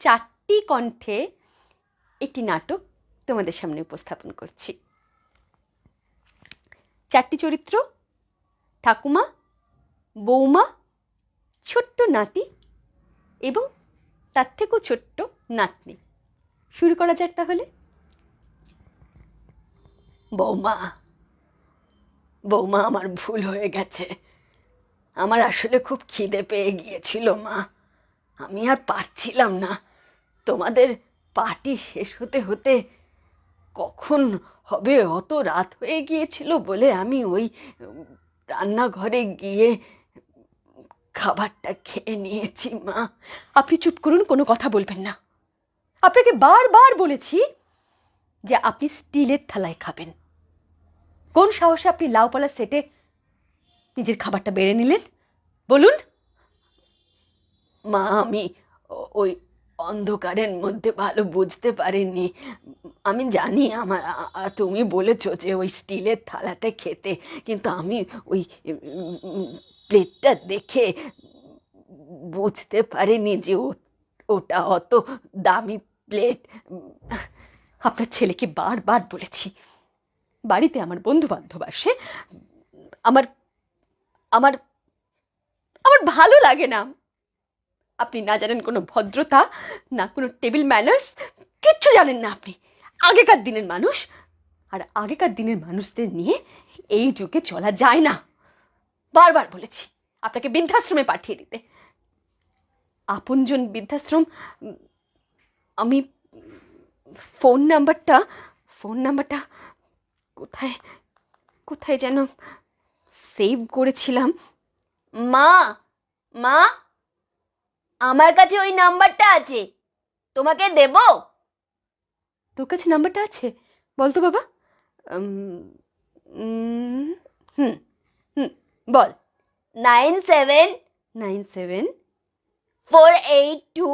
4টি কণ্ঠে একটি নাটক তোমাদের সামনে উপস্থাপন করছি। 4টি চরিত্র: ঠাকুমা, বৌমা, ছোট্ট নাতি এবং তার থেকেও ছোট্ট নাতনি। শুরু করা যাক তাহলে। বৌমা, বৌমা, আমার ভুল হয়ে গেছে। আমার আসলে খুব খিদে পেয়ে গিয়েছিল মা। আমি আর পারছিলাম না। তোমাদের পার্টি শেষ হতে হতে কখন হবে অত রাত হয়ে গিয়েছিল বলে আমি ওই রান্নাঘরে গিয়ে খাবারটা খেয়ে নিয়েছি মা। আপনি চুপ করুন, কোনো কথা বলবেন না। আপনাকে বারবার বলেছি যে আপনি স্টিলের থালায় খাবেন। কোন সাহসে আপনি লাউপালা সেটে নিজের খাবারটা বেড়ে নিলেন বলুন? মা, আমি ওই অন্ধকারের মধ্যে ভালো বুঝতে পারিনি। আমি জানি তুমি বলেছো যে ওই স্টিলের থালাতে খেতে, কিন্তু আমি ওই প্লেটটা দেখে বুঝতে পারিনি যে ওটা অত দামি প্লেট। আপনার ছেলেকে বারবার বলেছি, বাড়িতে আমার বন্ধু বান্ধব আসে, আমার আমার আমার ভালো লাগে না। আপনি না জানেন কোনো ভদ্রতা, না কোনো টেবিল ম্যানার্স, কিচ্ছু জানেন না আপনি। আগেকার দিনের মানুষ, আর আগেকার দিনের মানুষদের নিয়ে এই যুগে চলা যায় না। বারবার বলেছি আপনাকে বৃদ্ধাশ্রমে পাঠিয়ে দিতে। আপনজন বৃদ্ধাশ্রম। আমি ফোন নাম্বারটা কোথায় কোথায় যেন সেভ করেছিলাম। মা, মা, আমার কাছে ওই নাম্বারটা আছে, তোমাকে দেব? তোর কাছে নাম্বারটা আছে? বল তো বাবা। হুম হুম বল। 97 482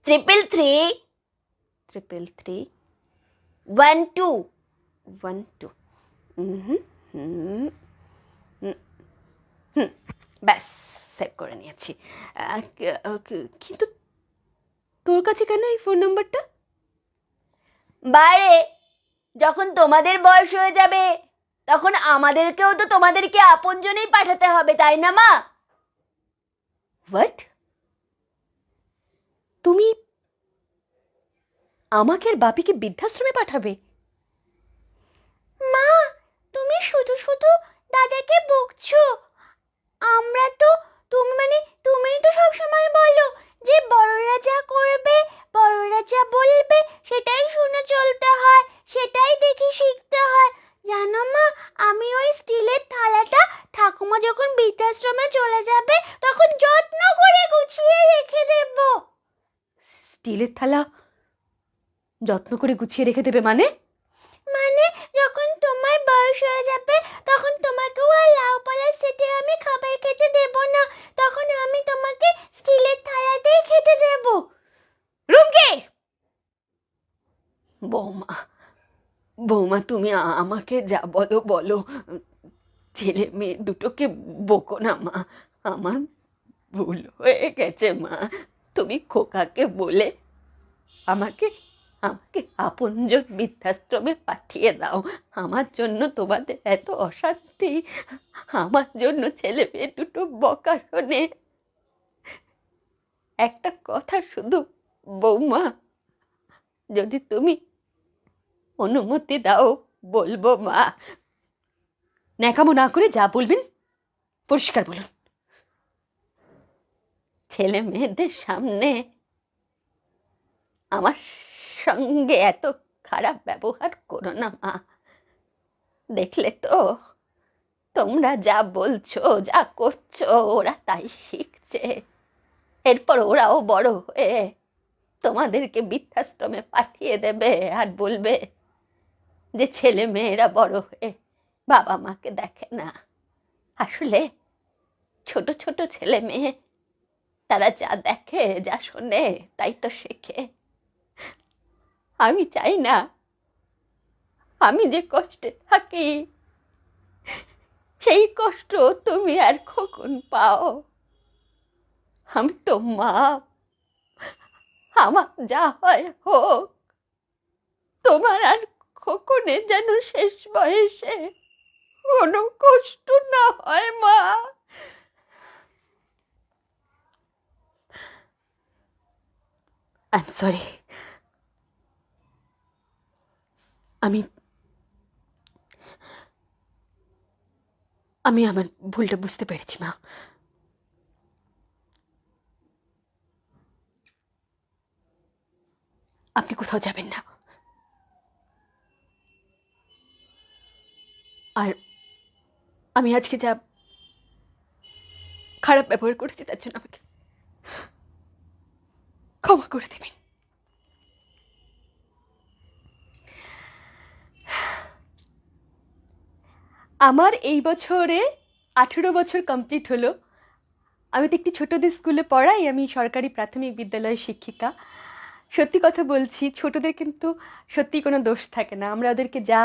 333 12 ব্যাস, সেভ করে নিয়েছি। কিন্তু তোর কাছে কেন এই ফোন নাম্বারটা? বারে, যখন তোমাদের বয়স হয়ে যাবে তখন আমাদেরকেও তো তোমাদেরকে আপনজনেই পাঠাতে হবে, তাই না মা? হোয়াট? তুমি আমাকে আর বাপিকে বৃদ্ধাশ্রমে পাঠাবে? মা, তুমি শুধু শুধু দাদাকে বকছো। আমরা তো তুমিই তো সবসময় বলো যে বড়রা যা করবে, বড়রা যা বলবে সেটাই শুনে চলতে হয়, সেটাই দেখে শিখতে হয়। জানো মা, আমি ওই স্টিলের থালাটা ঠাকুমা যখন বৃদ্ধাশ্রমে চলে যাবে তখন যত্ন করে গুছিয়ে রেখে দেব। স্টিলের থালা যত্ন করে গুছিয়ে রেখে দেবে মানে? মানে যখন তোমার বয়স হয়ে যাবে তখন তোমাকেও আর লাউপালার সেটে আমি খাবার খেতে দেব না, তখন আমি তোমাকে স্টিলের থালাতেই খেতে দেব। রুমকে! বৌমা, তুমি আমাকে যা বলো বলো, ছেলে মেয়ে দুটোকে বকো না মা। আমার ভুল হয়ে গেছে মা। তুমি খোকাকে বলে আমাকে আপনজন বৃদ্ধাশ্রমে পাঠিয়ে দাও। আমার জন্য তোমাদের এত অশান্তি, আমার জন্য ছেলে মেয়ে দুটো বকা শোনে। একটা কথা শুধু বৌমা, যদি তুমি অনুমতি দাও বলবো মা। ন্যাকামো না করে যা বলবেন পরিষ্কার বলুন। ছেলে মেয়েদের সামনে আমার সঙ্গে এত খারাপ ব্যবহার করো না মা। দেখলে তো তোমরা যা বলছো, যা করছো, ওরা তাই শিখছে। এরপর ওরাও বড় হয়ে তোমাদেরকে বৃদ্ধাশ্রমে পাঠিয়ে দেবে আর বলবে যে ছেলে মেয়েরা বড় হয়ে বাবা মাকে দেখে না। আসলে ছোট ছোট ছেলে মেয়ে, তারা যা দেখে, যা শোনে, তাই তো শেখে। আমি চাই না আমি যে কষ্টে থাকি সেই কষ্ট তুমি আর খোকন পাও। আমি তো মা, আমার যা হয় হোক, তোমার আর খোকনের যেন শেষ বয়সে কোনো কষ্ট না হয় মা। I am sorry. আমি আমি আমার ভুলটা বুঝতে পেরেছি মা। আপনি কোথাও যাবেন না। আর আমি আজকে যা খারাপ ব্যবহার করেছি তার জন্য আমাকে ক্ষমা করে দেবেন। আমার এই বছরে 18 বছর কমপ্লিট হলো। আমি তো একটি ছোটদের স্কুলে পড়াই, আমি সরকারি প্রাথমিক বিদ্যালয়ের শিক্ষিকা। সত্যি কথা বলছি, ছোটদের কিন্তু সত্যি কোনো দোষ থাকে না। আমরা ওদেরকে যা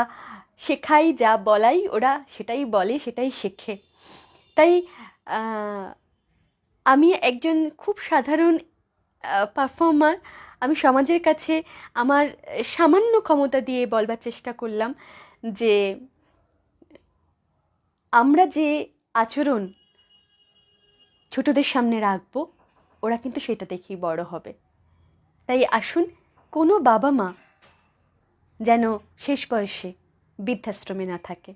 শেখাই, যা বলাই, ওরা সেটাই বলে, সেটাই শেখে। তাই আমি একজন খুব সাধারণ পারফর্মার। আমি সমাজের কাছে আমার সামান্য ক্ষমতা দিয়ে বলবার চেষ্টা করলাম যে আমরা যে আচরণ ছোটদের সামনে রাখবো, ওরা কিন্তু সেটা দেখেই বড় হবে। তাই আসুন, কোনো বাবা মা যেন শেষ বয়সে বৃদ্ধাশ্রমে না থাকে।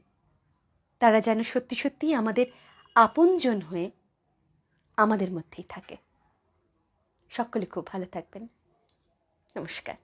তারা যেন সত্যি সত্যিই আমাদের আপনজন হয়ে আমাদের মধ্যেই থাকে। সকলে খুব ভালো থাকবেন। নমস্কার।